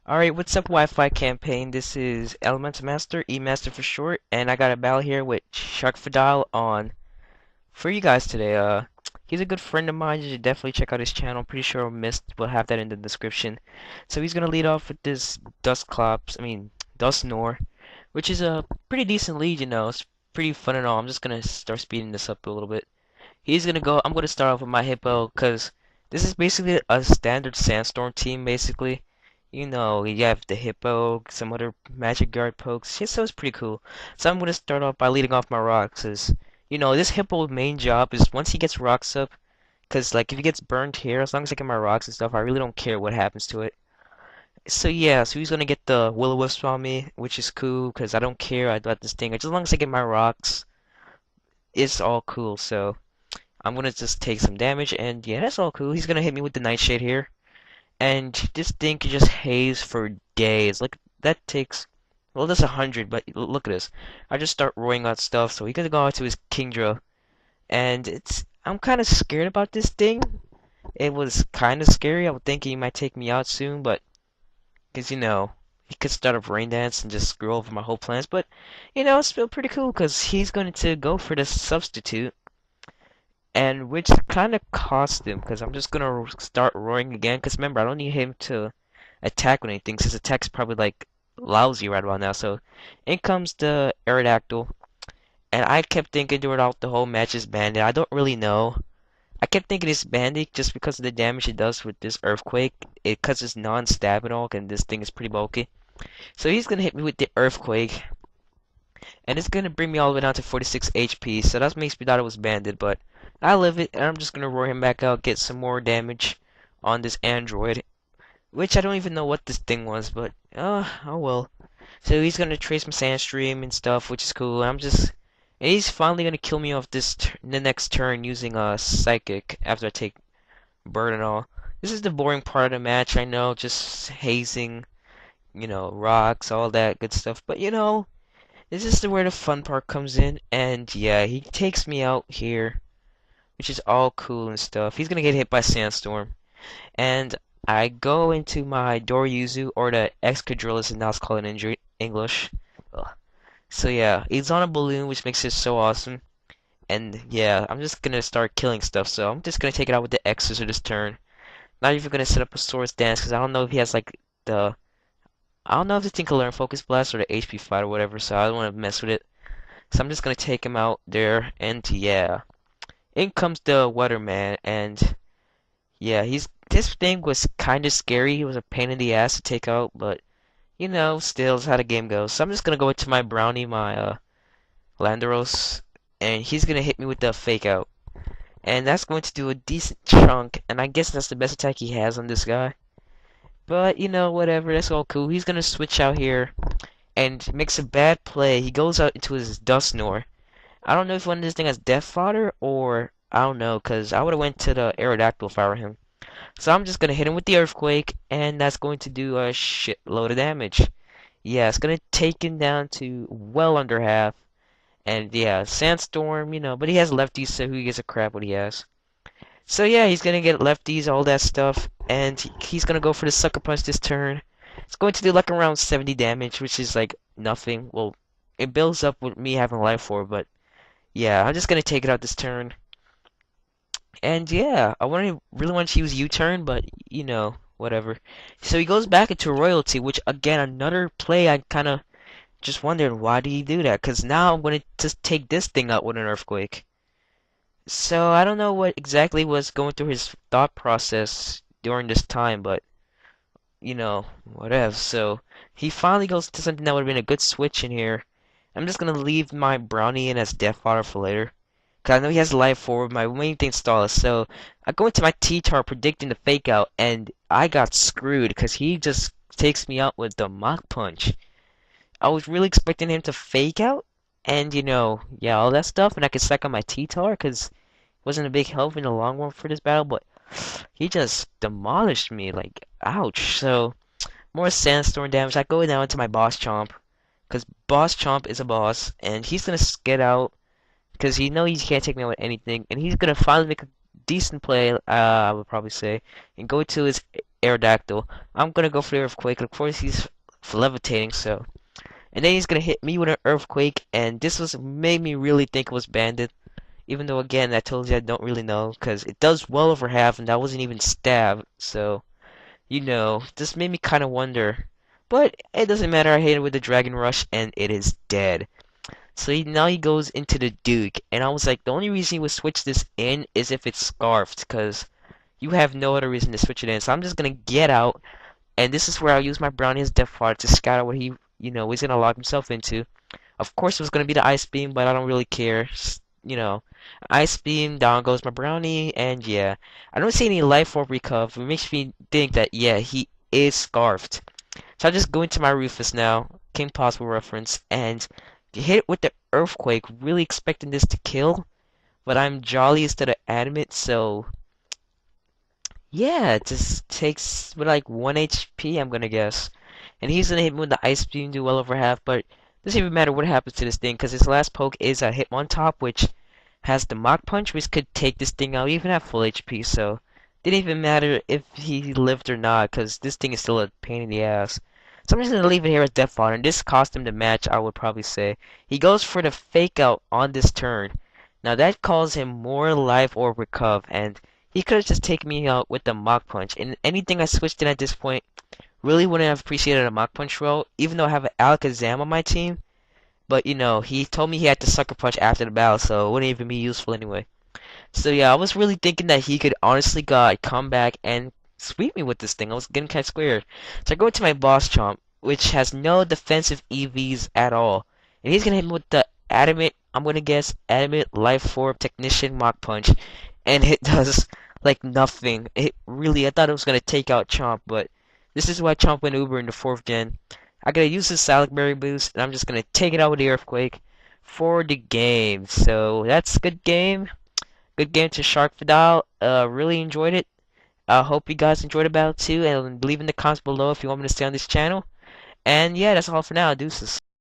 Alright, what's up Wi-Fi campaign? This is Elemental Master, E-Master for short, and I got a battle here with Sharpedophile on for you guys today. He's a good friend of mine. You should definitely check out his channel. I'm pretty sure Mist will have that in the description. So he's gonna lead off with this Dust Nor, which is a pretty decent lead, you know. It's pretty fun and all. I'm just gonna start speeding this up a little bit. I'm gonna start off with my Hippo, cause this is basically a standard Sandstorm team, basically. You know, you have the Hippo, some other Magic Guard pokes. Yeah, so it's pretty cool. So I'm gonna start off by leading off my rocks. You know, this Hippo's main job is once he gets rocks up, cause like if he gets burned here, as long as I get my rocks and stuff, I really don't care what happens to it. So yeah, so he's gonna get the Will-O-Wisp on me, which is cool, cause I don't care about this thing. As long as I get my rocks, it's all cool. So I'm gonna just take some damage, and yeah, that's all cool. He's gonna hit me with the Nightshade here. And this thing can just haze for days. Like that takes, well, that's 100. But look at this. I just start rolling out stuff, so he could go out to his Kingdra, and I'm kind of scared about this thing. It was kind of scary. I would think he might take me out soon, but because you know he could start up Rain Dance and just screw over my whole plans. But you know, it's still pretty cool because he's going to go for the substitute, and which kind of cost him because I'm just gonna start roaring again. Because remember, I don't need him to attack with anything. His attack's probably like lousy right about now. So in comes the Aerodactyl, and I kept thinking throughout the whole match is Bandit. I don't really know. I kept thinking it's Bandit just because of the damage it does with this Earthquake. Because it's non-stab and all, and this thing is pretty bulky. So he's gonna hit me with the Earthquake, and it's gonna bring me all the way down to 46 HP. So that makes me thought it was Bandit, but I live it, and I'm just gonna roar him back out, get some more damage on this android, which I don't even know what this thing was, but oh well. So he's gonna trace some Sandstream and stuff, which is cool. And he's finally gonna kill me off the next turn using a Psychic after I take Bird and all. This is the boring part of the match, I know, just hazing, you know, rocks, all that good stuff. But you know, this is where the fun part comes in, and yeah, he takes me out here, which is all cool and stuff. He's gonna get hit by Sandstorm, and I go into my Doryuzu, or the Excadrill and now it's called in English. Ugh. So yeah, he's on a balloon, which makes it so awesome. And yeah, I'm just gonna start killing stuff, so I'm just gonna take it out with the X's this turn. Not even gonna set up a Swords Dance, because I don't know if he has like the... I don't know if this thing can learn Focus Blast or the HP Fight or whatever, so I don't want to mess with it. So I'm just gonna take him out there, and yeah. In comes the Weatherman, and yeah, this thing was kind of scary. He was a pain in the ass to take out, but you know, still is how the game goes. So I'm just gonna go into my Brownie, my Landaros, and he's gonna hit me with the Fake Out, and that's going to do a decent chunk. And I guess that's the best attack he has on this guy. But you know, whatever, that's all cool. He's gonna switch out here and makes a bad play. He goes out into his Dusknoir. I don't know if one of this thing has Death Fodder or I don't know, cause I would have went to the Aerodactyl if I were him. So I'm just gonna hit him with the Earthquake, and that's going to do a shitload of damage. Yeah, it's gonna take him down to well under half. And yeah, Sandstorm, you know, but he has lefties, so who gives a crap what he has. So yeah, he's gonna get lefties, all that stuff, and he's gonna go for the Sucker Punch this turn. It's going to do like around 70 damage, which is like nothing. Well, it builds up with me having Life Orb, but yeah, I'm just gonna take it out this turn. And yeah, really want to use U-turn, but you know, whatever. So he goes back into royalty, which again, another play I kind of just wondered why did he do that? Because now I'm going to just take this thing out with an earthquake. So I don't know what exactly was going through his thought process during this time, but you know, whatever. So he finally goes to something that would have been a good switch in here. I'm just gonna leave my Brownie in as Death Fodder for later. Cause I know he has life forward, my main thing stall. So I go into my T-Tar predicting the fake out, and I got screwed because he just takes me out with the Mach Punch. I was really expecting him to fake out, and you know, yeah, all that stuff, and I could stack on my T-Tar because it wasn't a big help in the long run for this battle, but he just demolished me, like, ouch. So more Sandstorm damage. I go down into my Boss Chomp, because Boss Chomp is a boss, and he's gonna skid out because he knows he can't take me out with anything, and he's gonna finally make a decent play, I would probably say, and go to his Aerodactyl. I'm gonna go for the Earthquake. Of course, he's levitating, so. And then he's gonna hit me with an Earthquake, and this was made me really think it was Bandit. Even though, again, I told you I don't really know, because it does well over half, and that wasn't even stab, so, this made me kind of wonder. But it doesn't matter, I hit it with the Dragon Rush, and it is dead. So now he goes into the Duke, and I was like, the only reason he would switch this in is if it's Scarfed, because you have no other reason to switch it in. So I'm just gonna get out, and this is where I'll use my Brownie as Death Fodder to scout out what he, is gonna lock himself into. Of course, it was gonna be the Ice Beam, but I don't really care. Ice Beam, down goes my Brownie, and yeah. I don't see any Life Orb Recuff. It makes me think that, yeah, he is Scarfed. So I'll just go into my Rufus now, King Possible reference, and hit it with the Earthquake, really expecting this to kill. But I'm Jolly instead of Adamant, so yeah, it just takes with like 1 HP, I'm gonna guess. And he's gonna hit me with the Ice Beam, do well over half, but it doesn't even matter what happens to this thing, because his last poke is a Hitmontop, which has the Mach Punch, which could take this thing out even at full HP, so didn't even matter if he lived or not, because this thing is still a pain in the ass. So I'm just gonna leave it here as Death Fodder, and this cost him the match, I would probably say. He goes for the Fake Out on this turn. Now that calls him more Life Orb Recuff, and he could have just taken me out with the Mach Punch. And anything I switched in at this point really wouldn't have appreciated a Mach Punch roll, even though I have an Alakazam on my team. But he told me he had to Sucker Punch after the battle, so it wouldn't even be useful anyway. So yeah, I was really thinking that he could honestly come back and sweep me with this thing. I was getting kind of scared. So I go into my Boss Chomp, which has no defensive EVs at all. And he's gonna hit me with the Adamant, I'm gonna guess, Adamant Life Orb Technician Mach Punch. And it does, like, nothing. I thought it was gonna take out Chomp, but this is why Chomp went Uber in the 4th gen. I gotta use the Salad Berry boost, and I'm just gonna take it out with the Earthquake for the game. So that's a good game. Good game to Sharpedophile. Really enjoyed it. I hope you guys enjoyed the battle too, and leave in the comments below if you want me to stay on this channel. And yeah, that's all for now. Deuces.